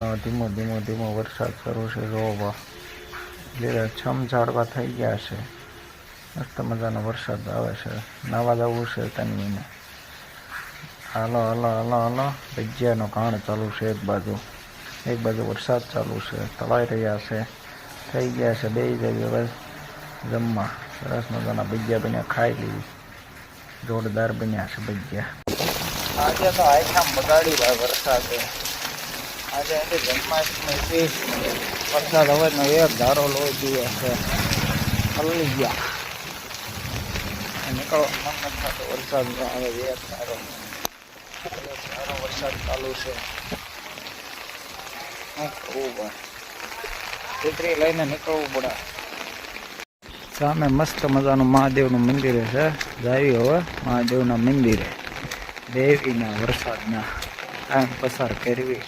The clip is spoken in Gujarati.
ધીમો ધીમો ધીમો વરસાદ શરૂ છે. જોવા લીલા છમ ઝાડવા થઈ ગયા છે. મસ્ત મજાનો વરસાદ આવે છે. નાવા જવું છે તન્વીને. હાલો હાલો હાલો હાલો. ભજીયાનો ઘાણ ચાલુ છે. એક બાજુ વરસાદ ચાલુ છે. તળાઈ રહ્યા છે. થઈ ગયા છે. બે જગ્યાએ જમવા સરસ મજાના ભજીયા બન્યા. ખાઈ લીધી. જોરદાર બન્યા છે ભજીયા. આજે તો આખા બગાડી ભાઈ વરસાદે. આજે એની જન્માષ્ટમી વરસાદ હવેનો એક ધારો લોહી પીવે છે. હલી ગયા નીકળવા મન નથી થતો. વરસાદ આવે એક ધારો વરસાદ ચાલુ છે. શું કરવું ભાઈ? છત્રી લઈને નીકળવું પડે. સામે મસ્ત મજાનું મહાદેવનું મંદિર છે. જાવી હવે મહાદેવના મંદિરે દેવીના વરસાદના ટાઈમ પસાર કરવી.